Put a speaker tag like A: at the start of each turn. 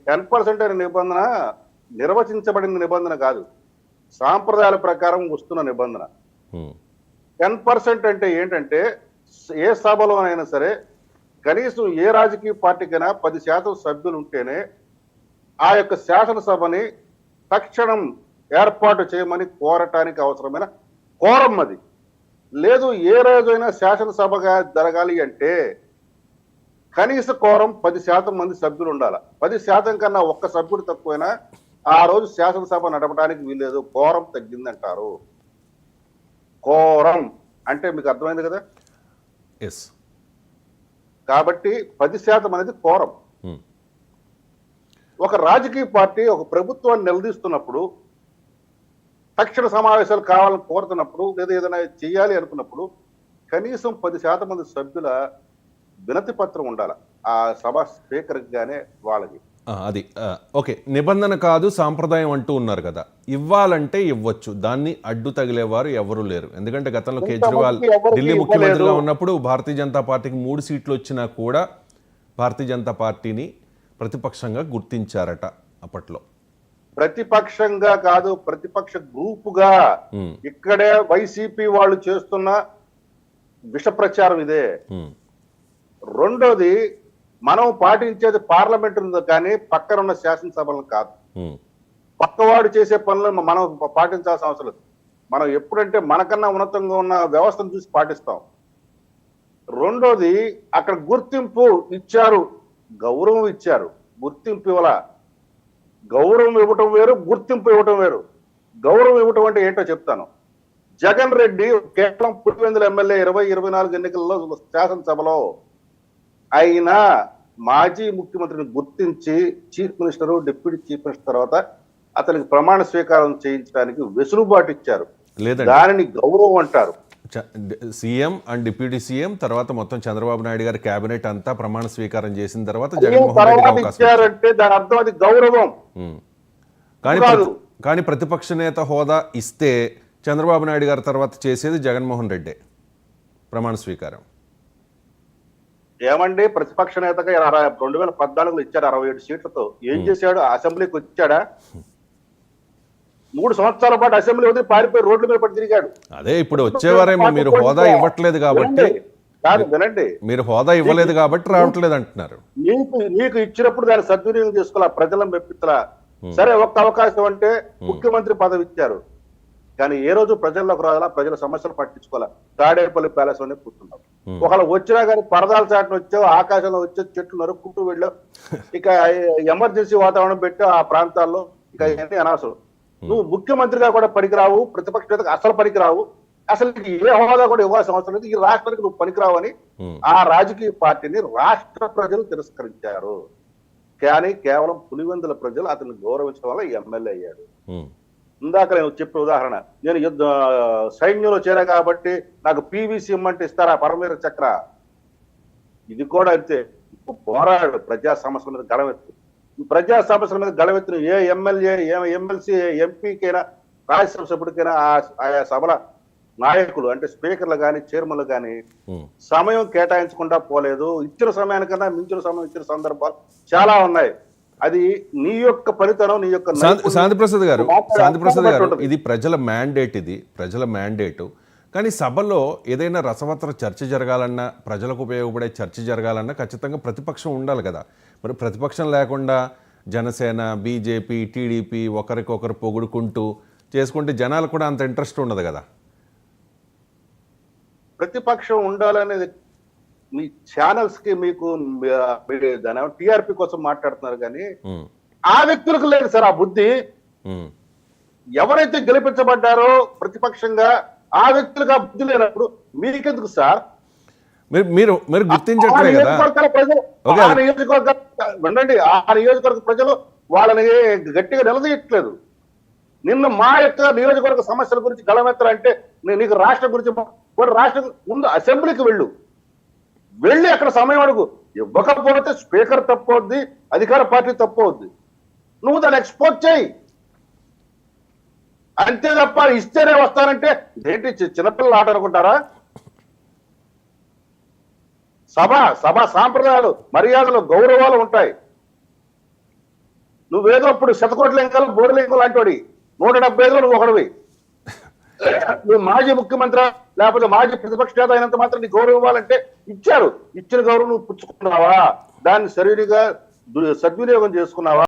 A: 10% అనే నిబంధన నిర్వచించబడిన నిబంధన కాదు, సాంప్రదాయాల ప్రకారం వస్తున్న నిబంధన. 10% అంటే ఏంటంటే ఏ సభలోనైనా సరే కనీసం ఏ రాజకీయ పార్టీకైనా 10% సభ్యులు ఉంటేనే ఆ యొక్క శాసనసభని తక్షణం ఏర్పాటు చేయమని కోరటానికి అవసరమైన కోరం అది. లేదు ఏ రోజైనా శాసనసభగా జరగాలి అంటే కనీస కోరం 10% మంది సభ్యులు ఉండాలి. 10% కన్నా ఒక్క సభ్యుడు తక్కువైనా ఆ రోజు శాసనసభ నడపడానికి వీల్లేదు, కోరం తగ్గిందంటారు. కోరం అంటే మీకు అర్థమైంది కదా.
B: ఎస్.
A: కాబట్టి 10% అనేది కోరం. ఒక రాజకీయ పార్టీ ఒక ప్రభుత్వాన్ని నిలదీస్తున్నప్పుడు, తక్షణ సమావేశాలు కావాలని కోరుతున్నప్పుడు, లేదా ఏదైనా చేయాలి అనుకున్నప్పుడు కనీసం 10% మంది సభ్యుల వినతి పత్రం ఉండాలి ఆ సభ స్పీకర్కి గానే వాళ్ళకి.
B: అది ఓకే, నిబంధన కాదు సాంప్రదాయం అంటూ ఉన్నారు కదా, ఇవ్వాలంటే ఇవ్వచ్చు, దాన్ని అడ్డు తగిలేవారు ఎవరు లేరు. ఎందుకంటే గతంలో కేజ్రీవాల్ ఢిల్లీ ముఖ్యమంత్రిగా ఉన్నప్పుడు భారతీయ జనతా పార్టీకి 3 సీట్లు వచ్చినా కూడా భారతీయ జనతా పార్టీని ప్రతిపక్షంగా గుర్తించారట అప్పట్లో.
A: ప్రతిపక్షంగా కాదు, ప్రతిపక్ష గ్రూపుగా. ఇక్కడే వైసీపీ వాళ్ళు చేస్తున్న విష ప్రచారం ఇదే. రెండోది, మనం పాటించేది పార్లమెంట్ ఉంది కానీ పక్కన ఉన్న శాసనసభలను కాదు. పక్కవాడు చేసే పనులను మనం పాటించాల్సిన అవసరం లేదు. మనం ఎప్పుడంటే మనకన్నా ఉన్నతంగా ఉన్న వ్యవస్థను చూసి పాటిస్తాం. రెండోది, అక్కడ గుర్తింపు ఇచ్చారు, గౌరవం ఇచ్చారు, గుర్తింపు ఇవ్వాల. గౌరవం ఇవ్వటం వేరు, గుర్తింపు ఇవ్వటం వేరు. గౌరవం ఇవ్వటం అంటే ఏంటో చెప్తాను. జగన్ రెడ్డి కేవలం పులివెందుల ఎమ్మెల్యే 2024 ఎన్నికల్లో శాసనసభలో అయినా మాజీ ముఖ్యమంత్రిని గుర్తించి chief minister, deputy chief minister తర్వాత అతనికి ప్రమాణ స్వీకారం చేయించడానికి వెసులుబాటు ఇచ్చారు. దానిని గౌరవం అంటారు.
B: సీఎం అండ్ డిప్యూటీ సీఎం తర్వాత మొత్తం చంద్రబాబు నాయుడు గారి కేబినెట్ అంతా ప్రమాణ స్వీకారం చేసిన తర్వాత జగన్మోహన్ రెడ్డి
A: ఇచ్చారంటే దాని అర్థం అది గౌరవం.
B: కానీ ప్రతిపక్ష నేత హోదా ఇస్తే చంద్రబాబు నాయుడు గారి తర్వాత చేసేది జగన్మోహన్ రెడ్డి ప్రమాణ స్వీకారం.
A: ఏమండి, ప్రతిపక్ష నేతగా 2014లో ఇచ్చాడు 67 సీట్లతో. ఏం చేశాడు? అసెంబ్లీకి వచ్చాడా? 3 సంవత్సరాల పాటు అసెంబ్లీ వదిలి పారిపోయి రోడ్ల మీద పడి తిరిగాడు.
B: అదే ఇప్పుడు వచ్చేవారేమో, మీరు హోదా ఇవ్వట్లేదు కాబట్టి.
A: వినండి,
B: మీరు హోదా ఇవ్వలేదు కాబట్టి రావట్లేదు అంటున్నారు.
A: మీకు ఇచ్చినప్పుడు దాన్ని సద్వినియోగం చేసుకోవాలా, ప్రజలను మెప్పించాలా. సరే, ఒక్క అవకాశం అంటే ముఖ్యమంత్రి పదవి ఇచ్చారు, కానీ ఏ రోజు ప్రజల్లోకి రావాలా, ప్రజల సమస్యలు పట్టించుకోవాలా. తాడేపల్లి ప్యాలెస్ లోనే కూర్చున్నాం. ఒకవేళ వచ్చినా కానీ పరదాల చాటును వచ్చావు, ఆకాశంలో వచ్చే చెట్లు నరుక్కుంటూ వెళ్ళావు. ఇక ఎమర్జెన్సీ వాతావరణం పెట్టి ఆ ప్రాంతాల్లో ఇక ఎన్ని అనవసరం. నువ్వు ముఖ్యమంత్రిగా కూడా పనికిరావు, ప్రతిపక్ష నేతగా అసలు పనికిరావు, అసలు ఏ హోదా కూడా ఇవ్వాల్సిన అవసరం లేదు, ఈ రాష్ట్రానికి నువ్వు పనికిరావు అని ఆ రాజకీయ పార్టీని రాష్ట్ర ప్రజలు తిరస్కరించారు. కానీ కేవలం పులివెందుల ప్రజలు అతన్ని గౌరవించడం వల్ల ఎమ్మెల్యే అయ్యాడు. ఇందాక నేను చెప్పే ఉదాహరణ, నేను సైన్యంలో చేరా కాబట్టి నాకు పీవీసీ ఇమ్మంటే ఇస్తారా పరమవీర చక్ర? ఇది కూడా అంతే. పోరాడు ప్రజా సమస్యల మీద గళమెత్తు. ప్రజా సమస్యల మీద గళమెత్తిన ఏ ఎమ్మెల్యే, ఎమ్మెల్సీ, ఎంపీకైనా, రాజ్యసభ సభ్యుడికైనా ఆయా సభల నాయకులు అంటే స్పీకర్లు కానీ చైర్మన్లు కానీ సమయం కేటాయించకుండా పోలేదు. ఇచ్చిన సమయానికన్నా మించిన సమయం ఇచ్చిన సందర్భాలు చాలా ఉన్నాయి. అది నీ యొక్క ఫలితనం, నీ యొక్క.
B: శాంతిప్రసాద్ గారు, ఇది ప్రజల మ్యాండేట్, ఇది ప్రజల మ్యాండేటు. కానీ సభలో ఏదైనా రసవత్తర చర్చ జరగాలన్నా, ప్రజలకు ఉపయోగపడే చర్చ జరగాలన్నా ఖచ్చితంగా ప్రతిపక్షం ఉండాలి కదా. మరి ప్రతిపక్షం లేకుండా జనసేన, బీజేపీ, టీడీపీ ఒకరికొకరు పొగుడుకుంటూ చేసుకుంటే జనాలు కూడా అంత ఇంట్రెస్ట్ ఉండదు కదా.
A: ప్రతిపక్షం ఉండాలనేది మీ ఛానల్స్ కి మీకు టీఆర్పీ కోసం మాట్లాడుతున్నారు కానీ ఆ వ్యక్తులకు లేదు సార్ ఆ బుద్ధి. ఎవరైతే గెలిపించబడ్డారో ప్రతిపక్షంగా ఆ వ్యక్తులకు ఆ బుద్ధి లేనప్పుడు మీకెందుకు సార్?
B: మీరు గుర్తించట్లే కదా.
A: వినండి, ఆ నియోజకవర్గ ప్రజలు వాళ్ళని గట్టిగా నిలదీయట్లేదు. నిన్న మా యొక్క నియోజకవర్గ సమస్యల గురించి గళమెత్తలంటే నీకు రాష్ట్రం గురించి రాష్ట్రం ముందు అసెంబ్లీకి వెళ్ళి అక్కడ సమయం అడుగు. ఇవ్వకపోతే స్పీకర్ తప్పవుద్ది, అధికార పార్టీ తప్పవుద్ది. నువ్వు దాన్ని ఎక్స్పోజ్ చేయి అంతే తప్ప ఇస్తేనే వస్తానంటే ఏంటి చిన్నపిల్లలు ఆట అనుకుంటారా? సభ సాంప్రదాయాలు, మర్యాదలు, గౌరవాలు ఉంటాయి. నువ్వేదో ఇప్పుడు శతకోట్ల లింకాలు బోర్లింకం లాంటి 175లో నువ్వు ఒకడివి. నువ్వు మాజీ ముఖ్యమంత్రి లేకపోతే మాజీ ప్రతిపక్ష నేత అయినంత మాత్రం నీ గౌరవం ఇవ్వాలంటే ఇచ్చారు. ఇచ్చిన గౌరవం నువ్వు పుచ్చుకున్నావా? దాన్ని సరిగా సద్వినియోగం చేసుకున్నావా?